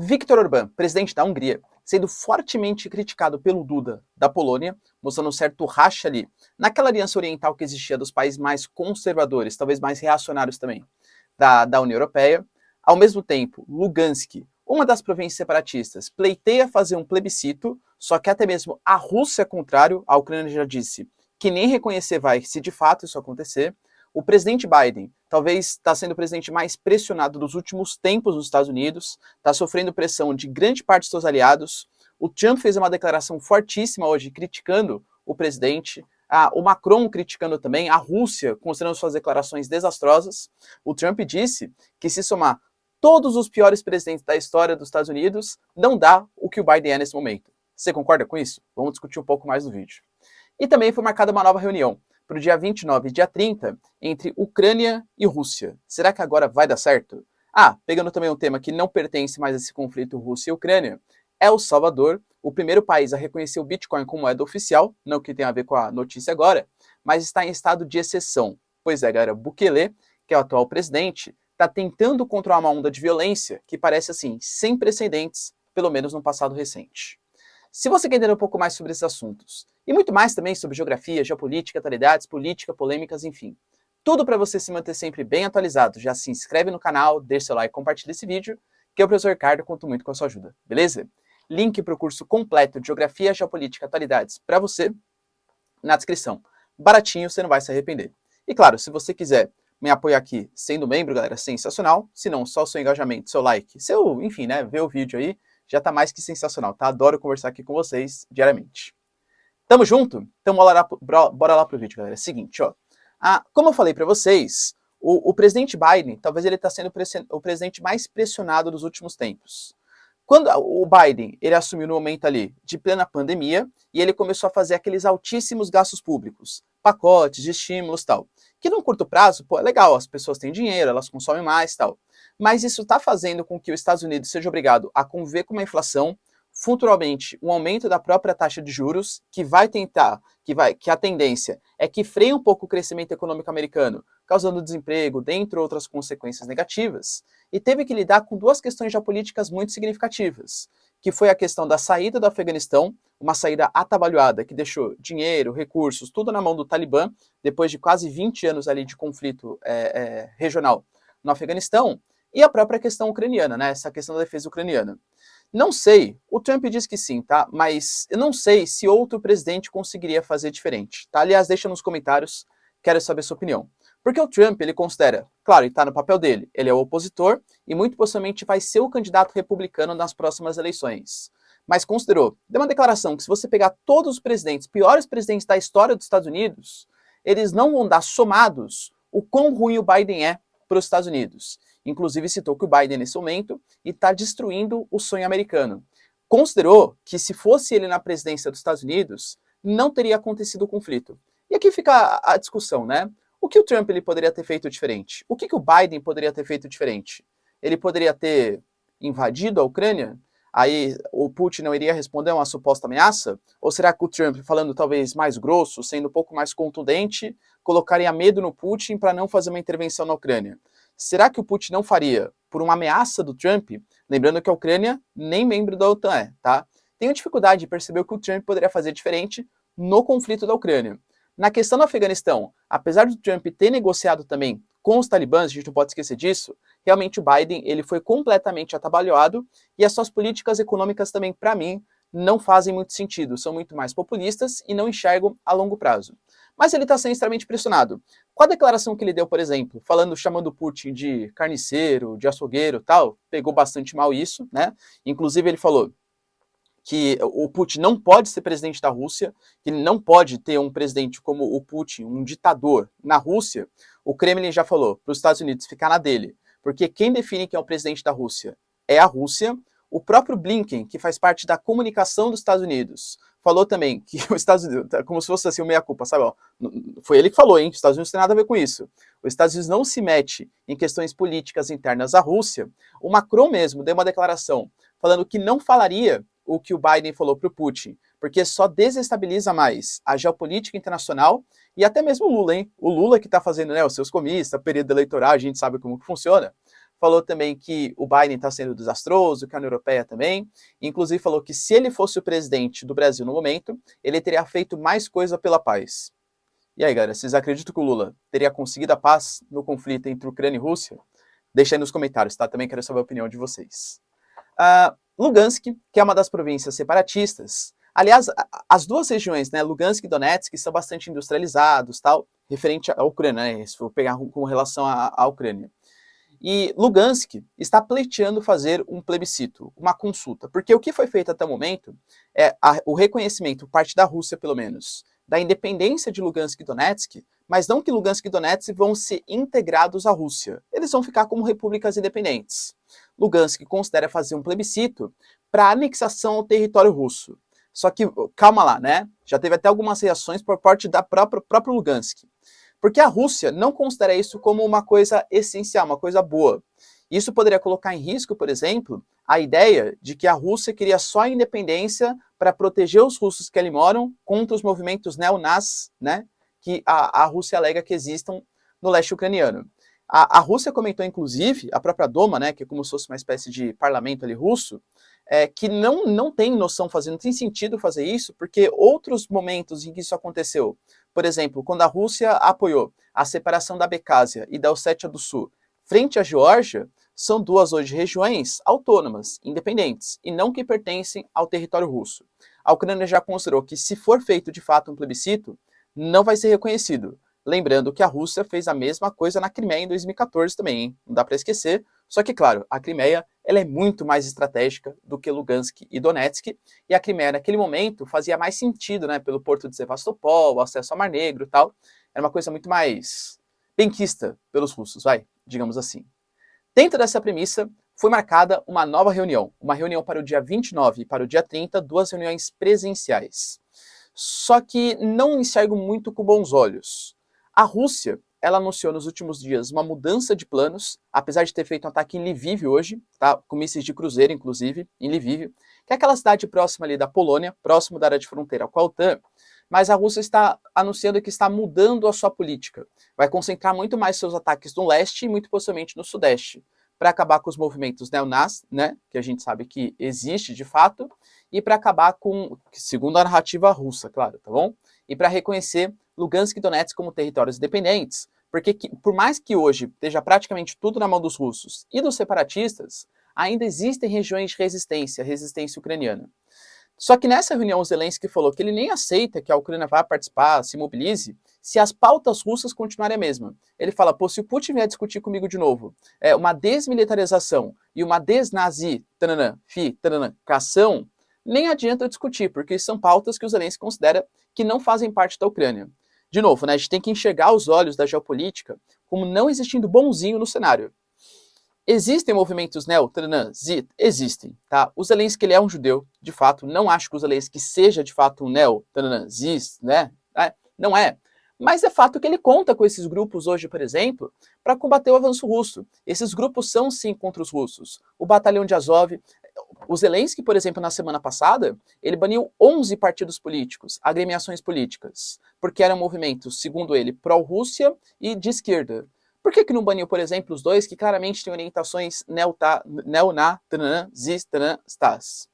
Viktor Orbán, presidente da Hungria, sendo fortemente criticado pelo Duda da Polônia, mostrando um certo racha ali naquela aliança oriental que existia dos países mais conservadores, talvez mais reacionários também, da União Europeia. Ao mesmo tempo, Lugansk, uma das províncias separatistas, pleiteia fazer um plebiscito, só que até mesmo a Rússia, contrário, a Ucrânia já disse que nem reconhecer vai se de fato isso acontecer. O presidente Biden talvez está sendo o presidente mais pressionado dos últimos tempos nos Estados Unidos, está sofrendo pressão de grande parte dos seus aliados. O Trump fez uma declaração fortíssima hoje criticando o presidente, o Macron criticando também, a Rússia considerando suas declarações desastrosas. O Trump disse que se somar todos os piores presidentes da história dos Estados Unidos, não dá o que o Biden é nesse momento. Você concorda com isso? Vamos discutir um pouco mais no vídeo. E também foi marcada uma nova reunião para o dia 29 e dia 30 entre Ucrânia e Rússia. Será que agora vai dar certo? Pegando também um tema que não pertence mais a esse conflito Rússia e Ucrânia, El Salvador, o primeiro país a reconhecer o Bitcoin como moeda oficial, não que tem a ver com a notícia agora, mas está em estado de exceção. Pois é, galera, Bukele, que é o atual presidente, está tentando controlar uma onda de violência que parece, assim, sem precedentes, pelo menos no passado recente. Se você quer entender um pouco mais sobre esses assuntos, e muito mais também sobre geografia, geopolítica, atualidades, política, polêmicas, enfim, tudo para você se manter sempre bem atualizado, já se inscreve no canal, deixa seu like e compartilha esse vídeo, que eu, professor Ricardo, conto muito com a sua ajuda, beleza? Link para o curso completo de Geografia, Geopolítica e Atualidades para você na descrição. Baratinho, você não vai se arrepender. E claro, se você quiser me apoiar aqui sendo membro, galera, sensacional. Se não, só o seu engajamento, seu like, enfim, né, ver o vídeo aí, já tá mais que sensacional, tá? Adoro conversar aqui com vocês diariamente. Tamo junto? Então bora lá pro vídeo, galera. Seguinte, ó. Como eu falei para vocês, o presidente Biden, talvez ele tá sendo o presidente mais pressionado dos últimos tempos. Quando o Biden, ele assumiu no momento ali de plena pandemia, e ele começou a fazer aqueles altíssimos gastos públicos, pacotes de estímulos e tal, que num curto prazo, pô, é legal, as pessoas têm dinheiro, elas consomem mais e tal, mas isso está fazendo com que os Estados Unidos seja obrigado a conviver com uma inflação, futuramente um aumento da própria taxa de juros, que a tendência é que freie um pouco o crescimento econômico americano, causando desemprego, dentre outras consequências negativas, e teve que lidar com duas questões geopolíticas muito significativas, que foi a questão da saída do Afeganistão, uma saída atabalhoada que deixou dinheiro, recursos, tudo na mão do Talibã, depois de quase 20 anos ali de conflito regional no Afeganistão, e a própria questão ucraniana, né, essa questão da defesa ucraniana. Não sei, o Trump diz que sim, tá? Mas eu não sei se outro presidente conseguiria fazer diferente, tá? Aliás, deixa nos comentários, quero saber sua opinião. Porque o Trump, ele considera, claro, e tá no papel dele, ele é o opositor e muito possivelmente vai ser o candidato republicano nas próximas eleições. Mas considerou, deu uma declaração que se você pegar todos os presidentes, piores presidentes da história dos Estados Unidos, eles não vão dar somados o quão ruim o Biden é para os Estados Unidos. Inclusive citou que o Biden, nesse momento, está destruindo o sonho americano. Considerou que se fosse ele na presidência dos Estados Unidos, não teria acontecido o conflito. E aqui fica a discussão, né? O que o Trump ele poderia ter feito diferente? O que o Biden poderia ter feito diferente? Ele poderia ter invadido a Ucrânia? Aí o Putin não iria responder a uma suposta ameaça? Ou será que o Trump, falando talvez mais grosso, sendo um pouco mais contundente, colocaria medo no Putin para não fazer uma intervenção na Ucrânia? Será que o Putin não faria por uma ameaça do Trump? Lembrando que a Ucrânia nem membro da OTAN é, tá? Tenho dificuldade de perceber o que o Trump poderia fazer diferente no conflito da Ucrânia. Na questão do Afeganistão, apesar do Trump ter negociado também com os talibãs, a gente não pode esquecer disso, realmente o Biden ele foi completamente atabalhoado e as suas políticas econômicas também, para mim, não fazem muito sentido, são muito mais populistas e não enxergam a longo prazo. Mas ele está sendo extremamente pressionado. Com a declaração que ele deu, por exemplo, chamando o Putin de carniceiro, de açougueiro e tal, pegou bastante mal isso, né? Inclusive ele falou que o Putin não pode ser presidente da Rússia, que não pode ter um presidente como o Putin, um ditador na Rússia. O Kremlin já falou para os Estados Unidos ficar na dele, porque quem define quem é o presidente da Rússia é a Rússia. O próprio Blinken, que faz parte da comunicação dos Estados Unidos, falou também que os Estados Unidos, como se fosse assim, o meia-culpa, sabe? Ó, foi ele que falou, hein? Os Estados Unidos não tem nada a ver com isso. Os Estados Unidos não se mete em questões políticas internas da Rússia. O Macron mesmo deu uma declaração falando que não falaria o que o Biden falou para o Putin, porque só desestabiliza mais a geopolítica internacional e até mesmo o Lula, hein? O Lula que está fazendo, né, os seus comícios, período eleitoral, a gente sabe como que funciona, falou também que o Biden está sendo desastroso, que a União Europeia também, inclusive falou que se ele fosse o presidente do Brasil no momento, ele teria feito mais coisa pela paz. E aí, galera, vocês acreditam que o Lula teria conseguido a paz no conflito entre Ucrânia e Rússia? Deixa aí nos comentários, tá? Também quero saber a opinião de vocês. Lugansk, que é uma das províncias separatistas, aliás, as duas regiões, né, Lugansk e Donetsk, são bastante industrializados, tal, referente à Ucrânia, né, se for pegar com relação à Ucrânia. E Lugansk está pleiteando fazer um plebiscito, uma consulta, porque o que foi feito até o momento é o reconhecimento, parte da Rússia pelo menos, da independência de Lugansk e Donetsk, mas não que Lugansk e Donetsk vão ser integrados à Rússia. Eles vão ficar como repúblicas independentes. Lugansk considera fazer um plebiscito para anexação ao território russo. Só que, calma lá, né? Já teve até algumas reações por parte da própria Lugansk. Porque a Rússia não considera isso como uma coisa essencial, uma coisa boa. Isso poderia colocar em risco, por exemplo, a ideia de que a Rússia queria só a independência para proteger os russos que ali moram contra os movimentos neonazis, né, que a Rússia alega que existam no leste ucraniano. A Rússia comentou, inclusive, a própria Duma, né, que é como se fosse uma espécie de parlamento ali russo, que não tem noção fazer, não tem sentido fazer isso, porque outros momentos em que isso aconteceu, por exemplo, quando a Rússia apoiou a separação da Abcásia e da Ossétia do Sul frente à Geórgia, são duas hoje regiões autônomas, independentes, e não que pertencem ao território russo. A Ucrânia já considerou que se for feito de fato um plebiscito, não vai ser reconhecido. Lembrando que a Rússia fez a mesma coisa na Crimeia em 2014 também, hein? Não dá para esquecer. Só que, claro, a Crimeia ela é muito mais estratégica do que Lugansk e Donetsk, e a Crimeia naquele momento fazia mais sentido, né, pelo porto de Sevastopol, o acesso ao Mar Negro e tal. Era uma coisa muito mais benquista pelos russos, digamos assim. Dentro dessa premissa, foi marcada uma nova reunião, uma reunião para o dia 29 e para o dia 30, duas reuniões presenciais. Só que não enxergo muito com bons olhos. A Rússia, ela anunciou nos últimos dias uma mudança de planos, apesar de ter feito um ataque em Lviv hoje, tá? Com mísseis de cruzeiro, inclusive, em Lviv, que é aquela cidade próxima ali da Polônia, próximo da área de fronteira com a OTAN, mas a Rússia está anunciando que está mudando a sua política. Vai concentrar muito mais seus ataques no leste e muito possivelmente no sudeste, para acabar com os movimentos neonazis, né, que a gente sabe que existe de fato, e para acabar com, segundo a narrativa russa, claro, tá bom? E para reconhecer Lugansk e Donetsk como territórios independentes, porque por mais que hoje esteja praticamente tudo na mão dos russos e dos separatistas, ainda existem regiões de resistência ucraniana. Só que nessa reunião o Zelensky falou que ele nem aceita que a Ucrânia vá participar, se mobilize, se as pautas russas continuarem a mesma. Ele fala, pô, se o Putin vier discutir comigo de novo, uma desmilitarização e uma desnazificação, nem adianta eu discutir, porque são pautas que o Zelensky considera que não fazem parte da Ucrânia. De novo, né, a gente tem que enxergar os olhos da geopolítica como não existindo bonzinho no cenário. Existem movimentos neo-nazis? Existem, tá? O Zelensky, ele é um judeu, de fato, não acho que o Zelensky seja, de fato, um neo-nazista, né? Não é. Mas é fato que ele conta com esses grupos hoje, por exemplo, para combater o avanço russo. Esses grupos são, sim, contra os russos. O Batalhão de Azov, o Zelensky, por exemplo, na semana passada, ele baniu 11 partidos políticos, agremiações políticas, porque eram movimentos, segundo ele, pró-Rússia e de esquerda. Por que não baniu, por exemplo, os dois que claramente têm orientações neonazistas?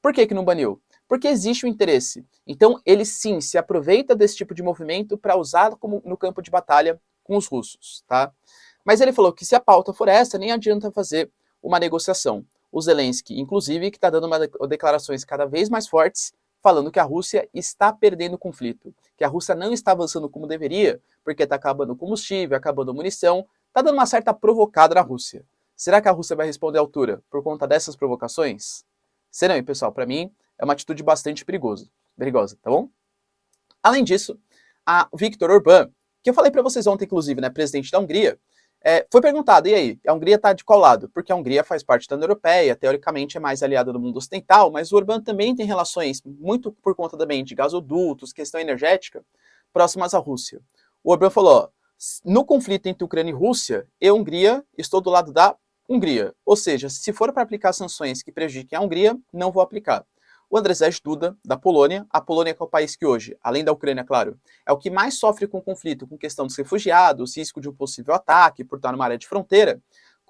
Por que não baniu? Porque existe o interesse. Então, ele sim se aproveita desse tipo de movimento para usar como no campo de batalha com os russos, tá? Mas ele falou que se a pauta for essa, nem adianta fazer uma negociação. O Zelensky, inclusive, que está dando declarações cada vez mais fortes, falando que a Rússia está perdendo o conflito, que a Rússia não está avançando como deveria, porque está acabando o combustível, acabando a munição, está dando uma certa provocada na Rússia. Será que a Rússia vai responder à altura por conta dessas provocações? Será, hein, pessoal? Para mim, é uma atitude bastante perigosa, tá bom? Além disso, a Viktor Orbán, que eu falei para vocês ontem, inclusive, né, presidente da Hungria, foi perguntado, e aí, a Hungria está de qual lado? Porque a Hungria faz parte da União Europeia, teoricamente é mais aliada do mundo ocidental, mas o Orbán também tem relações, muito por conta também de gasodutos, questão energética, próximas à Rússia. O Orbán falou, ó, no conflito entre Ucrânia e Rússia, eu, Hungria, estou do lado da Hungria. Ou seja, se for para aplicar sanções que prejudiquem a Hungria, não vou aplicar. O Andrzej Duda, da Polônia, a Polônia que é o país que hoje, além da Ucrânia, claro, é o que mais sofre com o conflito, com questão dos refugiados, risco de um possível ataque por estar numa área de fronteira,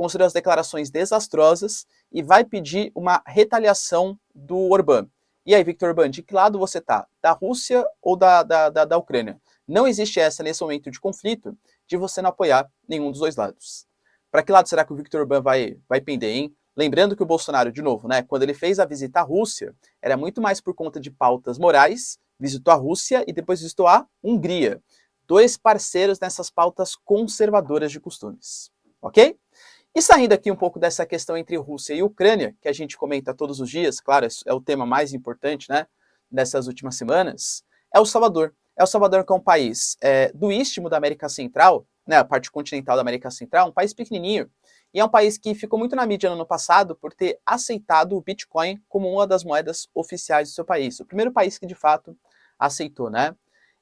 considerou as declarações desastrosas e vai pedir uma retaliação do Orbán. E aí, Viktor Orbán, de que lado você está? Da Rússia ou da Ucrânia? Não existe essa, nesse momento de conflito, de você não apoiar nenhum dos dois lados. Para que lado será que o Viktor Orbán vai pender, hein? Lembrando que o Bolsonaro, de novo, né, quando ele fez a visita à Rússia, era muito mais por conta de pautas morais, visitou a Rússia e depois visitou a Hungria. Dois parceiros nessas pautas conservadoras de costumes, ok? E saindo aqui um pouco dessa questão entre Rússia e Ucrânia, que a gente comenta todos os dias, claro, é o tema mais importante, né, dessas últimas semanas, é El Salvador. El Salvador, que é um país do istmo da América Central, né, a parte continental da América Central, um país pequenininho, e é um país que ficou muito na mídia no ano passado por ter aceitado o Bitcoin como uma das moedas oficiais do seu país. O primeiro país que, de fato, aceitou, né?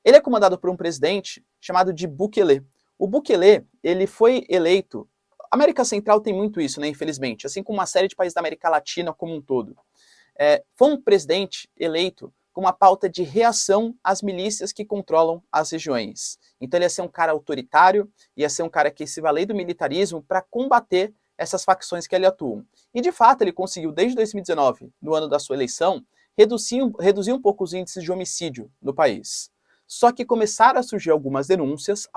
Ele é comandado por um presidente chamado de Bukele. O Bukele, ele foi eleito... A América Central tem muito isso, né, infelizmente, assim como uma série de países da América Latina como um todo. Foi um presidente eleito com uma pauta de reação às milícias que controlam as regiões. Então ele ia ser um cara autoritário, ia ser um cara que se valer do militarismo para combater essas facções que ali atuam. E de fato ele conseguiu, desde 2019, no ano da sua eleição, reduzir um pouco os índices de homicídio no país. Só que começaram a surgir algumas denúncias,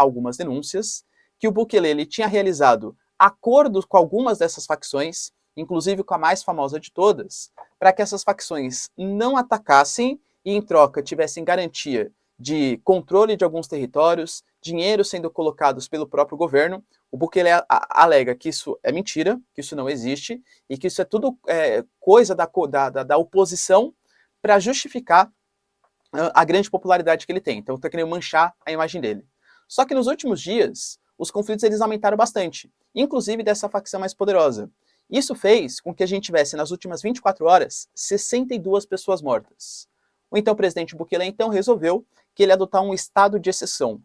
que o Bukele ele tinha realizado acordos com algumas dessas facções, inclusive com a mais famosa de todas, para que essas facções não atacassem e, em troca, tivessem garantia de controle de alguns territórios, dinheiro sendo colocados pelo próprio governo. O Bukele alega que isso é mentira, que isso não existe, e que isso é tudo coisa da oposição para justificar a grande popularidade que ele tem. Então, está querendo manchar a imagem dele. Só que nos últimos dias, os conflitos eles aumentaram bastante, inclusive dessa facção mais poderosa. Isso fez com que a gente tivesse, nas últimas 24 horas, 62 pessoas mortas. O então presidente Bukele então resolveu que ele ia adotar um estado de exceção,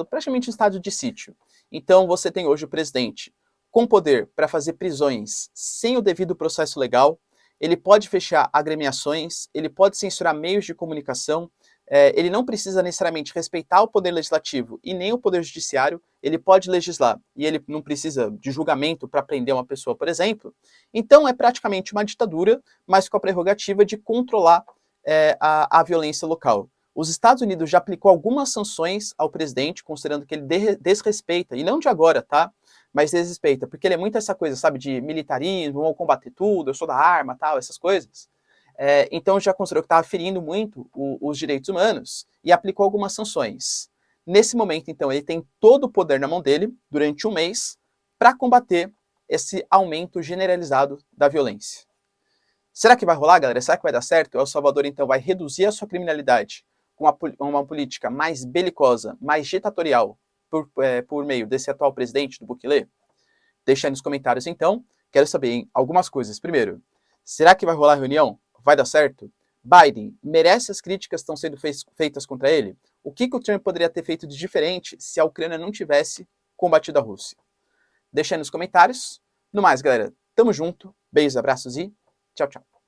praticamente um estado de sítio. Então você tem hoje o presidente com poder para fazer prisões sem o devido processo legal, ele pode fechar agremiações, ele pode censurar meios de comunicação, ele não precisa necessariamente respeitar o poder legislativo e nem o poder judiciário, ele pode legislar e ele não precisa de julgamento para prender uma pessoa, por exemplo. Então é praticamente uma ditadura, mas com a prerrogativa de controlar a violência local. Os Estados Unidos já aplicou algumas sanções ao presidente, considerando que ele desrespeita, e não de agora, tá? Mas desrespeita, porque ele é muito essa coisa, sabe, de militarismo, vou combater tudo, eu sou da arma, tal, essas coisas. Então já considerou que estava ferindo muito os direitos humanos e aplicou algumas sanções. Nesse momento, então, ele tem todo o poder na mão dele, durante um mês, para combater esse aumento generalizado da violência. Será que vai rolar, galera? Será que vai dar certo? O El Salvador, então, vai reduzir a sua criminalidade com uma política mais belicosa, mais ditatorial, por meio desse atual presidente do Bukele? Deixa aí nos comentários, então. Quero saber, hein, algumas coisas. Primeiro, será que vai rolar a reunião? Vai dar certo? Biden merece as críticas que estão sendo feitas contra ele? O que o Trump poderia ter feito de diferente se a Ucrânia não tivesse combatido a Rússia? Deixa aí nos comentários. No mais, galera, tamo junto. Beijos, abraços e tchau, tchau.